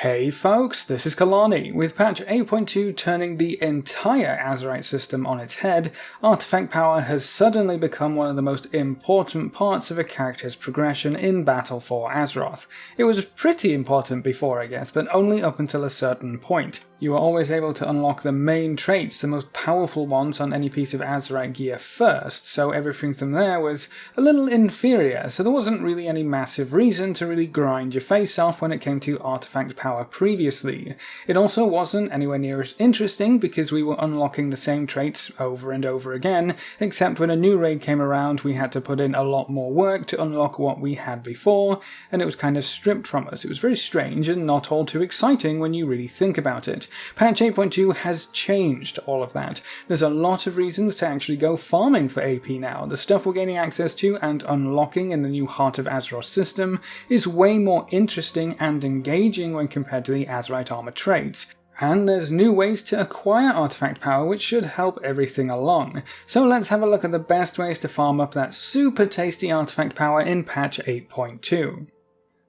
Hey folks, this is Kelani. With patch 8.2 turning the entire Azerite system on its head, artifact power has suddenly become one of the most important parts of a character's progression in Battle for Azeroth. It was pretty important before, I guess, but only up until a certain point. You were always able to unlock the main traits, the most powerful ones on any piece of Azerite gear first, so everything from there was a little inferior, so there wasn't really any massive reason to really grind your face off when it came to artifact power previously. It also wasn't anywhere near as interesting because we were unlocking the same traits over and over again, except when a new raid came around we had to put in a lot more work to unlock what we had before, and it was kind of stripped from us. It was very strange and not all too exciting when you really think about it. Patch 8.2 has changed all of that. There's a lot of reasons to actually go farming for AP now. The stuff we're gaining access to and unlocking in the new Heart of Azeroth system is way more interesting and engaging when compared to the Azerite armor traits. And there's new ways to acquire artifact power which should help everything along. So let's have a look at the best ways to farm up that super tasty artifact power in patch 8.2.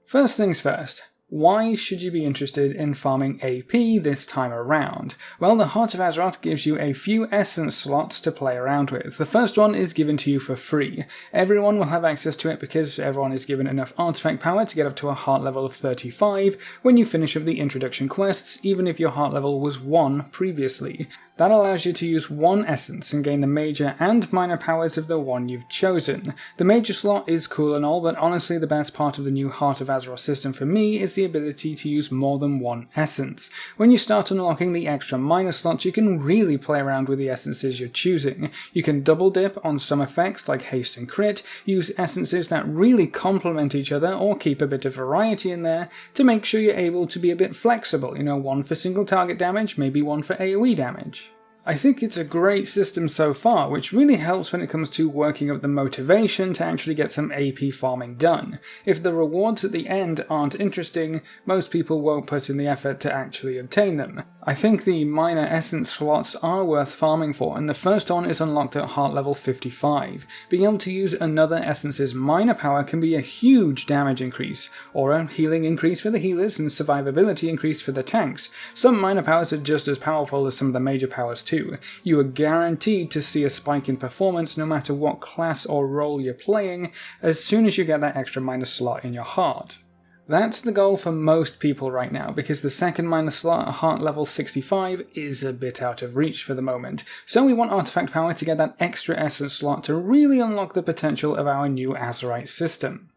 First things first. Why should you be interested in farming AP this time around? Well, the Heart of Azeroth gives you a few essence slots to play around with. The first one is given to you for free. Everyone will have access to it because everyone is given enough artifact power to get up to a heart level of 35 when you finish up the introduction quests, even if your heart level was 1 previously. That allows you to use one essence and gain the major and minor powers of the one you've chosen. The major slot is cool and all, but honestly the best part of the new Heart of Azeroth system for me is the ability to use more than one essence. When you start unlocking the extra minor slots, you can really play around with the essences you're choosing. You can double dip on some effects like haste and crit, use essences that really complement each other or keep a bit of variety in there to make sure you're able to be a bit flexible, one for single target damage, maybe one for AoE damage. I think it's a great system so far, which really helps when it comes to working up the motivation to actually get some AP farming done. If the rewards at the end aren't interesting, most people won't put in the effort to actually obtain them. I think the minor essence slots are worth farming for, and the first one is unlocked at heart level 55. Being able to use another essence's minor power can be a huge damage increase, or a healing increase for the healers and survivability increase for the tanks. Some minor powers are just as powerful as some of the major powers too. You are guaranteed to see a spike in performance no matter what class or role you're playing as soon as you get that extra minor slot in your heart. That's the goal for most people right now, because the second minor slot at heart level 65 is a bit out of reach for the moment, so we want artifact power to get that extra essence slot to really unlock the potential of our new Azerite system.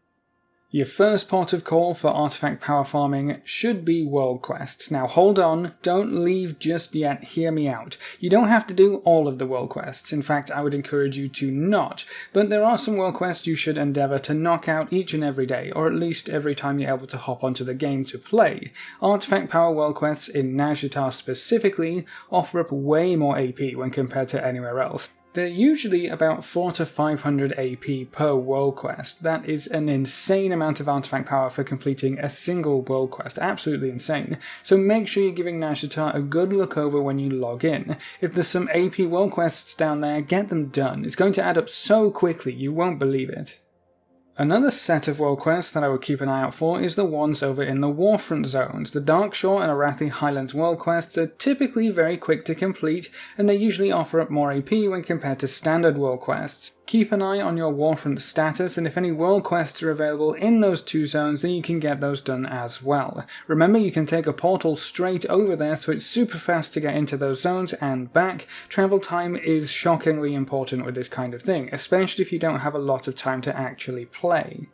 Your first port of call for artifact power farming should be world quests. Now hold on, don't leave just yet, hear me out. You don't have to do all of the world quests, in fact I would encourage you to not, but there are some world quests you should endeavour to knock out each and every day, or at least every time you're able to hop onto the game to play. Artifact power world quests in Nazjatar specifically offer up way more AP when compared to anywhere else. They're usually about 400 to 500 AP per world quest. That is an insane amount of artifact power for completing a single world quest, absolutely insane. So make sure you're giving Nazjatar a good look over when you log in. If there's some AP world quests down there, get them done. It's going to add up so quickly, you won't believe it. Another set of world quests that I would keep an eye out for is the ones over in the Warfront zones. The Darkshore and Arathi Highlands world quests are typically very quick to complete, and they usually offer up more AP when compared to standard world quests. Keep an eye on your Warfront status, and if any world quests are available in those two zones, then you can get those done as well. Remember, you can take a portal straight over there, so it's super fast to get into those zones and back. Travel time is shockingly important with this kind of thing, especially if you don't have a lot of time to actually play.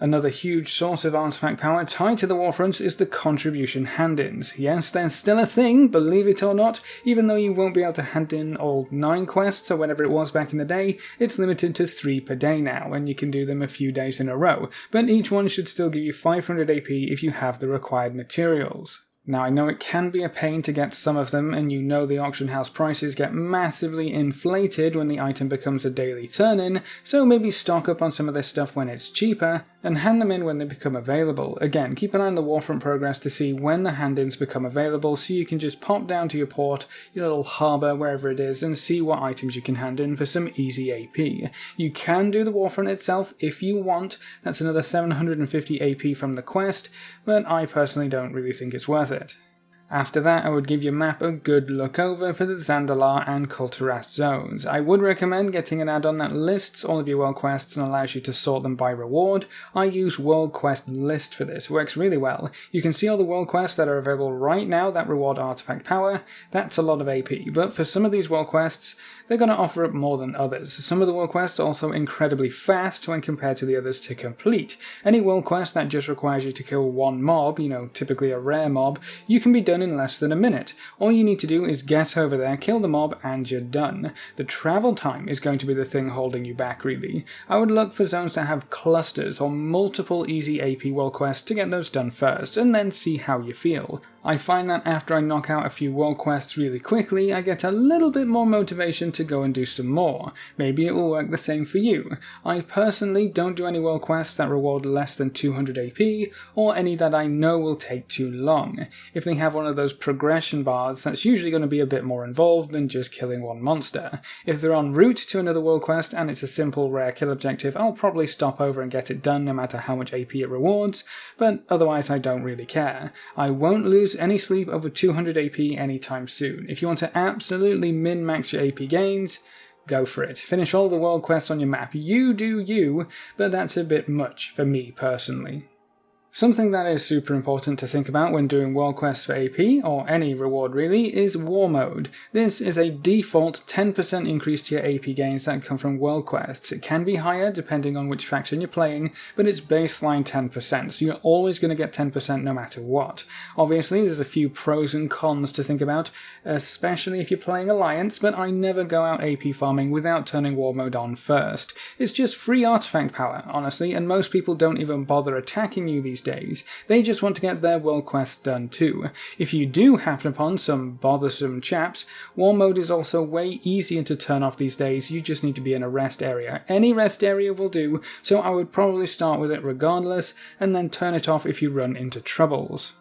Another huge source of artifact power tied to the Warfronts is the contribution hand-ins. Yes, they're still a thing, believe it or not. Even though you won't be able to hand in all 9 quests or whatever it was back in the day, it's limited to 3 per day now, and you can do them a few days in a row. But each one should still give you 500 AP if you have the required materials. Now I know it can be a pain to get some of them, and you know the auction house prices get massively inflated when the item becomes a daily turn-in, so maybe stock up on some of this stuff when it's cheaper, and hand them in when they become available. Again, keep an eye on the Warfront progress to see when the hand-ins become available, so you can just pop down to your port, your little harbour, wherever it is, and see what items you can hand in for some easy AP. You can do the Warfront itself if you want, that's another 750 AP from the quest, but I personally don't really think it's worth it. After that, I would give your map a good look over for the Zandalar and Kulturas zones. I would recommend getting an add-on that lists all of your world quests and allows you to sort them by reward. I use World Quest List for this, it works really well. You can see all the world quests that are available right now that reward artifact power. That's a lot of AP, but for some of these world quests, they're going to offer up more than others. Some of the world quests are also incredibly fast when compared to the others to complete. Any world quest that just requires you to kill one mob, typically a rare mob, you can be done in less than a minute. All you need to do is get over there, kill the mob, and you're done. The travel time is going to be the thing holding you back, really. I would look for zones that have clusters or multiple easy AP world quests to get those done first, and then see how you feel. I find that after I knock out a few world quests really quickly, I get a little bit more motivation to go and do some more. Maybe it will work the same for you. I personally don't do any world quests that reward less than 200 AP, or any that I know will take too long. If they have one of those progression bars, that's usually going to be a bit more involved than just killing one monster. If they're en route to another world quest and it's a simple rare kill objective, I'll probably stop over and get it done no matter how much AP it rewards, but otherwise I don't really care. I won't lose any sleep over 200 AP anytime soon. If you want to absolutely min-max your AP gains, go for it. Finish all the world quests on your map. You do you, but that's a bit much for me personally. Something that is super important to think about when doing world quests for AP, or any reward really, is War Mode. This is a default 10% increase to your AP gains that come from world quests. It can be higher depending on which faction you're playing, but it's baseline 10%, so you're always going to get 10% no matter what. Obviously, there's a few pros and cons to think about, especially if you're playing Alliance, but I never go out AP farming without turning War Mode on first. It's just free artifact power, honestly, and most people don't even bother attacking you these days. They just want to get their world quests done too. If you do happen upon some bothersome chaps, War Mode is also way easier to turn off these days. You just need to be in a rest area. Any rest area will do, so I would probably start with it regardless, and then turn it off if you run into troubles.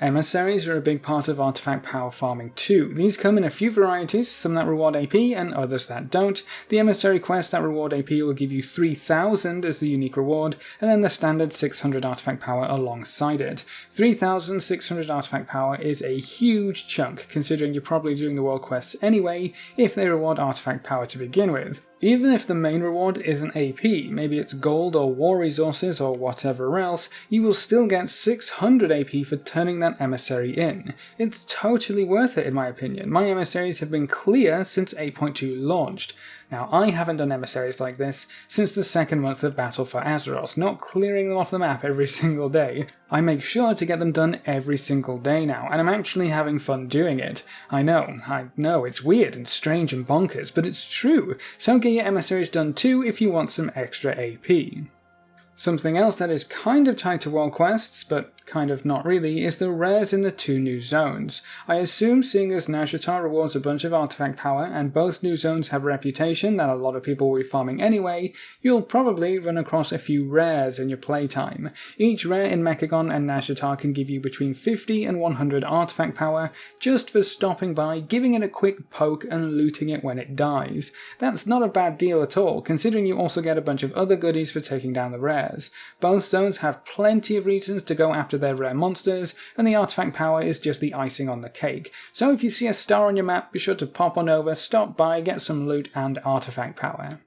Emissaries are a big part of artifact power farming too. These come in a few varieties, some that reward AP and others that don't. The emissary quests that reward AP will give you 3000 as the unique reward, and then the standard 600 artifact power alongside it. 3600 artifact power is a huge chunk, considering you're probably doing the world quests anyway if they reward artifact power to begin with. Even if the main reward isn't AP, maybe it's gold or war resources or whatever else, you will still get 600 AP for turning that emissary in. It's totally worth it in my opinion. My emissaries have been clear since 8.2 launched. Now, I haven't done emissaries like this since the second month of Battle for Azeroth, not clearing them off the map every single day. I make sure to get them done every single day now, and I'm actually having fun doing it. I know, it's weird and strange and bonkers, but it's true. So get your emissaries done too if you want some extra AP. Something else that is kind of tied to world quests, but kind of not really, is the rares in the two new zones. I assume seeing as Nazjatar rewards a bunch of artifact power, and both new zones have a reputation that a lot of people will be farming anyway, you'll probably run across a few rares in your playtime. Each rare in Mechagon and Nazjatar can give you between 50 and 100 artifact power, just for stopping by, giving it a quick poke and looting it when it dies. That's not a bad deal at all, considering you also get a bunch of other goodies for taking down the rares. Both zones have plenty of reasons to go after their rare monsters, and the artifact power is just the icing on the cake. So if you see a star on your map, be sure to pop on over, stop by, get some loot and artifact power.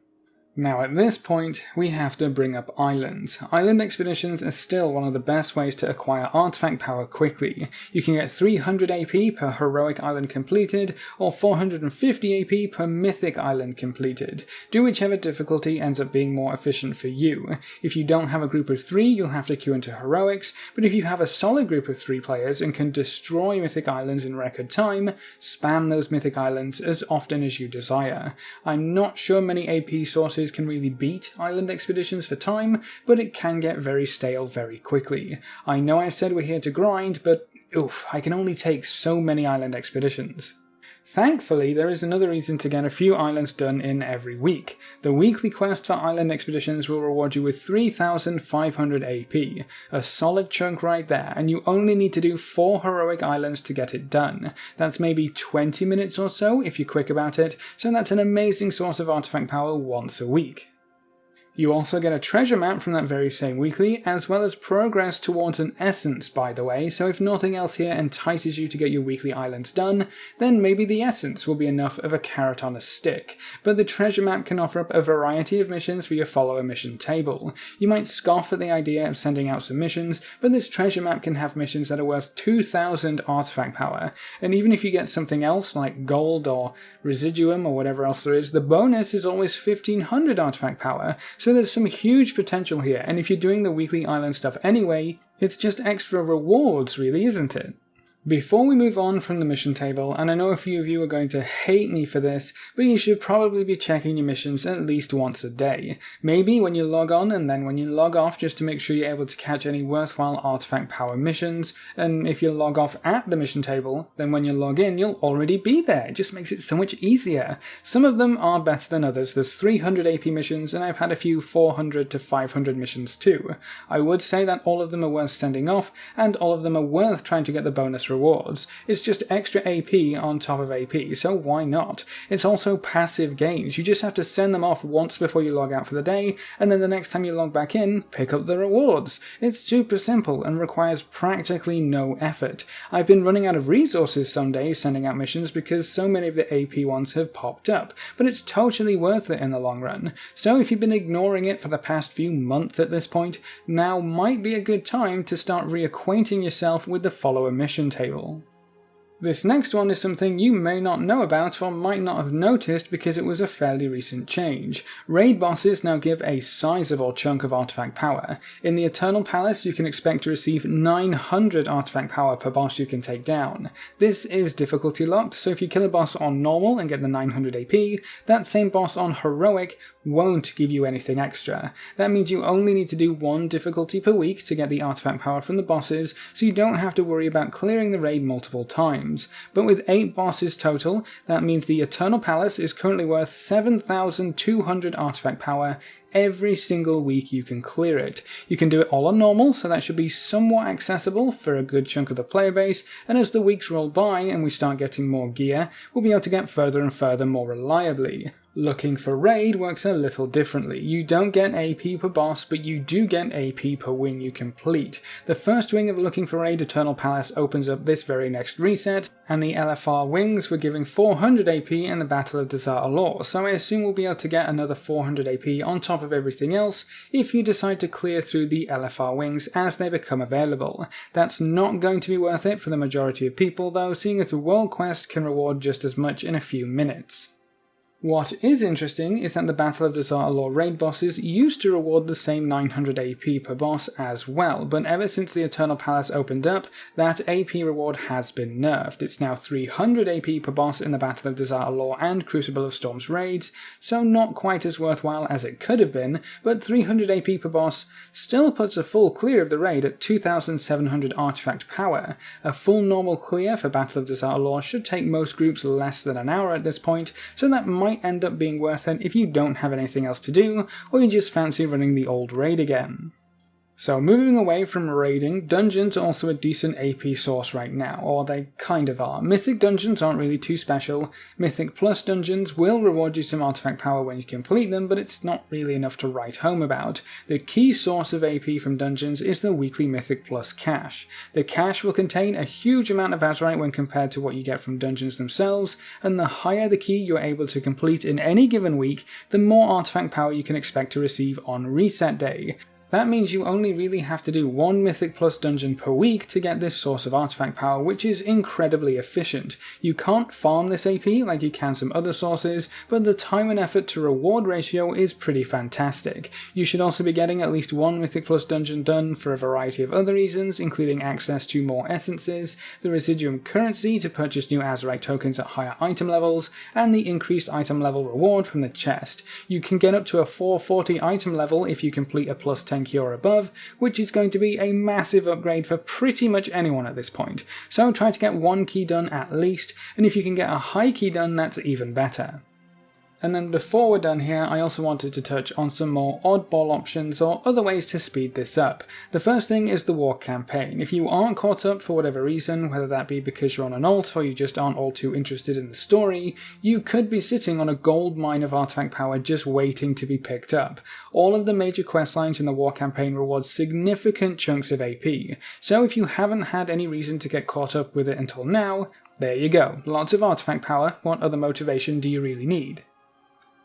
Now at this point, we have to bring up islands. Island expeditions are still one of the best ways to acquire artifact power quickly. You can get 300 AP per heroic island completed, or 450 AP per mythic island completed. Do whichever difficulty ends up being more efficient for you. If you don't have a group of 3, you'll have to queue into heroics, but if you have a solid group of 3 players and can destroy mythic islands in record time, spam those mythic islands as often as you desire. I'm not sure many AP sources can really beat island expeditions for time, but it can get very stale very quickly. I know I said we're here to grind, but oof, I can only take so many island expeditions. Thankfully, there is another reason to get a few islands done in every week. The weekly quest for island expeditions will reward you with 3,500 AP, a solid chunk right there, and you only need to do 4 heroic islands to get it done. That's maybe 20 minutes or so if you're quick about it, so that's an amazing source of artifact power once a week. You also get a treasure map from that very same weekly, as well as progress towards an essence, by the way, so if nothing else here entices you to get your weekly islands done, then maybe the essence will be enough of a carrot on a stick. But the treasure map can offer up a variety of missions for your follower mission table. You might scoff at the idea of sending out some missions, but this treasure map can have missions that are worth 2,000 artifact power, and even if you get something else like gold or residuum or whatever else there is, the bonus is always 1,500 artifact power, so there's some huge potential here, and if you're doing the weekly island stuff anyway, it's just extra rewards really, isn't it? Before we move on from the mission table, and I know a few of you are going to hate me for this, but you should probably be checking your missions at least once a day. Maybe when you log on and then when you log off, just to make sure you're able to catch any worthwhile artifact power missions, and if you log off at the mission table, then when you log in you'll already be there. It just makes it so much easier. Some of them are better than others. There's 300 AP missions and I've had a few 400 to 500 missions too. I would say that all of them are worth sending off, and all of them are worth trying to get the bonus rewards. It's just extra AP on top of AP, so why not? It's also passive gains. You just have to send them off once before you log out for the day, and then the next time you log back in, pick up the rewards. It's super simple and requires practically no effort. I've been running out of resources some days sending out missions because so many of the AP ones have popped up, but it's totally worth it in the long run. So if you've been ignoring it for the past few months at this point, now might be a good time to start reacquainting yourself with the follower mission table. This next one is something you may not know about or might not have noticed because it was a fairly recent change. Raid bosses now give a sizable chunk of artifact power. In the Eternal Palace you can expect to receive 900 artifact power per boss you can take down. This is difficulty locked, so if you kill a boss on normal and get the 900 AP, that same boss on heroic won't give you anything extra. That means you only need to do 1 difficulty per week to get the artifact power from the bosses, so you don't have to worry about clearing the raid multiple times. But with 8 bosses total, that means the Eternal Palace is currently worth 7,200 artifact power every single week you can clear it. You can do it all on normal, so that should be somewhat accessible for a good chunk of the player base, and as the weeks roll by and we start getting more gear, we'll be able to get further and further more reliably. Looking for raid works a little differently. You don't get AP per boss, but you do get AP per wing you complete. The first wing of Looking for Raid Eternal Palace opens up this very next reset, and the LFR wings were giving 400 AP in the Battle of Desert Allure, so I assume we'll be able to get another 400 AP on top of everything else if you decide to clear through the LFR wings as they become available. That's not going to be worth it for the majority of people though, seeing as the World Quest can reward just as much in a few minutes. What is interesting is that the Battle of Desert Allure raid bosses used to reward the same 900 AP per boss as well, but ever since the Eternal Palace opened up, that AP reward has been nerfed. It's now 300 AP per boss in the Battle of Desert Allure and Crucible of Storms raids, so not quite as worthwhile as it could have been, but 300 AP per boss still puts a full clear of the raid at 2,700 artifact power. A full normal clear for Battle of Desert Allure should take most groups less than an hour at this point, so that might end up being worth it if you don't have anything else to do, or you just fancy running the old raid again. So moving away from raiding, dungeons are also a decent AP source right now, or they kind of are. Mythic Dungeons aren't really too special. Mythic Plus Dungeons will reward you some artifact power when you complete them, but it's not really enough to write home about. The key source of AP from dungeons is the weekly Mythic Plus cache. The cache will contain a huge amount of Azurite when compared to what you get from dungeons themselves, and the higher the key you're able to complete in any given week, the more artifact power you can expect to receive on reset day. That means you only really have to do 1 Mythic Plus dungeon per week to get this source of artifact power, which is incredibly efficient. You can't farm this AP like you can some other sources, but the time and effort to reward ratio is pretty fantastic. You should also be getting at least 1 Mythic Plus dungeon done for a variety of other reasons, including access to more essences, the residuum currency to purchase new Azurite tokens at higher item levels, and the increased item level reward from the chest. You can get up to a 440 item level if you complete a plus 10 Tanky or above, which is going to be a massive upgrade for pretty much anyone at this point. So try to get 1 key done at least, and if you can get a high key done, that's even better. And then before we're done here, I also wanted to touch on some more oddball options or other ways to speed this up. The first thing is the war campaign. If you aren't caught up for whatever reason, whether that be because you're on an alt or you just aren't all too interested in the story, you could be sitting on a gold mine of artifact power just waiting to be picked up. All of the major questlines in the war campaign reward significant chunks of AP, so if you haven't had any reason to get caught up with it until now, there you go. Lots of artifact power, what other motivation do you really need?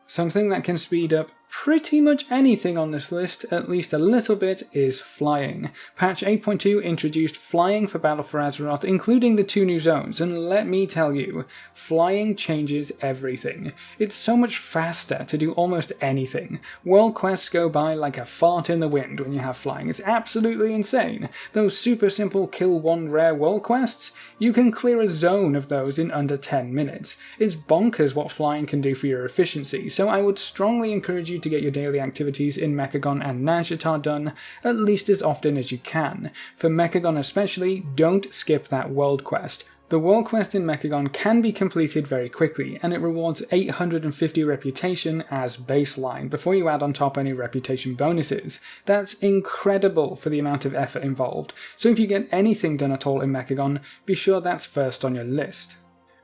Something that can speed up pretty much anything on this list, at least a little bit, is flying. Patch 8.2 introduced flying for Battle for Azeroth, including the 2 new zones, and let me tell you, flying changes everything. It's so much faster to do almost anything. World quests go by like a fart in the wind when you have flying. It's absolutely insane. Those super simple kill 1 rare world quests, you can clear a zone of those in under 10 minutes. It's bonkers what flying can do for your efficiency, so I would strongly encourage you to get your daily activities in Mechagon and Nazjatar done at least as often as you can. For Mechagon especially, don't skip that world quest. The world quest in Mechagon can be completed very quickly, and it rewards 850 reputation as baseline before you add on top any reputation bonuses. That's incredible for the amount of effort involved, so if you get anything done at all in Mechagon, be sure that's first on your list.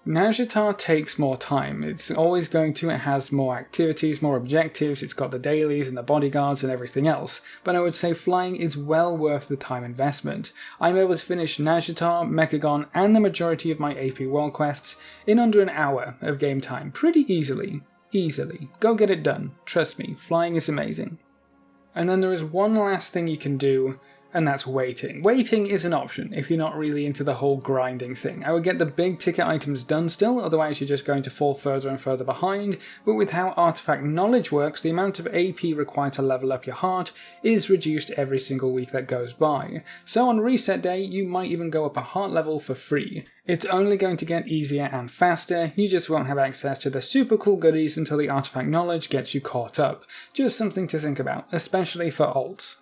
Nazjatar takes more time. It's always going to, it has more activities, more objectives, it's got the dailies and the bodyguards and everything else, but I would say flying is well worth the time investment. I'm able to finish Nazjatar, Mechagon, and the majority of my AP world quests in under an hour of game time, pretty easily. Easily. Go get it done. Trust me, flying is amazing. And then there is one last thing you can do, and that's waiting. Waiting is an option if you're not really into the whole grinding thing. I would get the big ticket items done still, otherwise you're just going to fall further and further behind, but with how artifact knowledge works, the amount of AP required to level up your heart is reduced every single week that goes by. So on reset day, you might even go up a heart level for free. It's only going to get easier and faster, you just won't have access to the super cool goodies until the artifact knowledge gets you caught up. Just something to think about, especially for alts.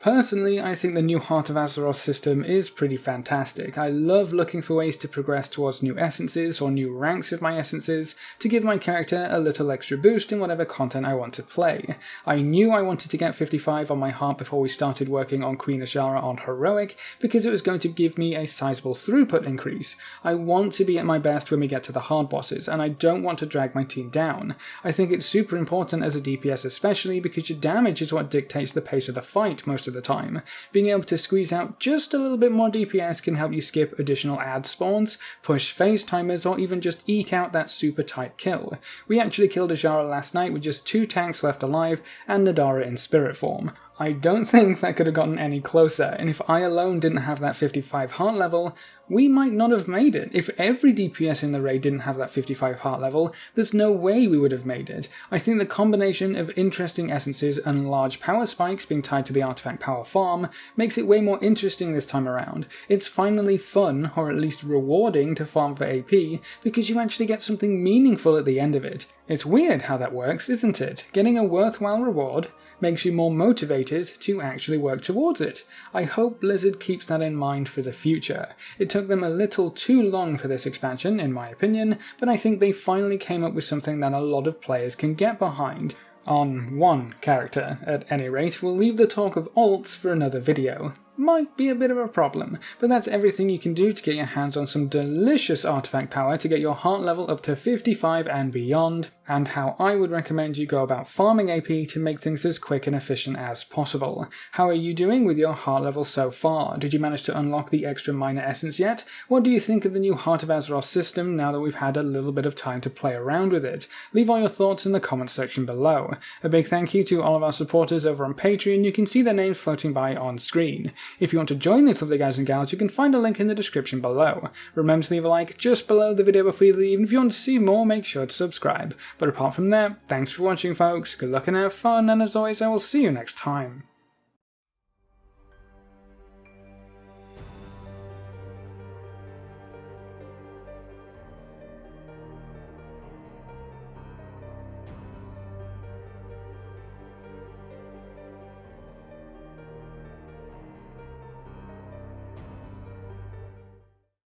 Personally, I think the new Heart of Azeroth system is pretty fantastic. I love looking for ways to progress towards new essences or new ranks of my essences to give my character a little extra boost in whatever content I want to play. I knew I wanted to get 55 on my heart before we started working on Queen Azshara on Heroic because it was going to give me a sizable throughput increase. I want to be at my best when we get to the hard bosses, and I don't want to drag my team down. I think it's super important as a DPS especially because your damage is what dictates the pace of the fight most of the time. Being able to squeeze out just a little bit more DPS can help you skip additional ad spawns, push phase timers, or even just eke out that super tight kill. We actually killed Azshara last night with just 2 tanks left alive and Nadara in spirit form. I don't think that could have gotten any closer, and if I alone didn't have that 55 heart level, we might not have made it. If every DPS in the raid didn't have that 55 heart level, there's no way we would have made it. I think the combination of interesting essences and large power spikes being tied to the artifact power farm makes it way more interesting this time around. It's finally fun, or at least rewarding, to farm for AP because you actually get something meaningful at the end of it. It's weird how that works, isn't it? Getting a worthwhile reward makes you more motivated to actually work towards it. I hope Blizzard keeps that in mind for the future. It took them a little too long for this expansion, in my opinion, but I think they finally came up with something that a lot of players can get behind. On one character, at any rate. We'll leave the talk of alts for another video. Might be a bit of a problem, but that's everything you can do to get your hands on some delicious artifact power to get your heart level up to 55 and beyond, and how I would recommend you go about farming AP to make things as quick and efficient as possible. How are you doing with your heart level so far? Did you manage to unlock the extra minor essence yet? What do you think of the new Heart of Azeroth system now that we've had a little bit of time to play around with it? Leave all your thoughts in the comments section below. A big thank you to all of our supporters over on Patreon. You can see their names floating by on screen. If you want to join these lovely guys and gals, you can find a link in the description below. Remember to leave a like just below the video before you leave, and if you want to see more, make sure to subscribe. But apart from that, thanks for watching folks, good luck and have fun, and as always I will see you next time.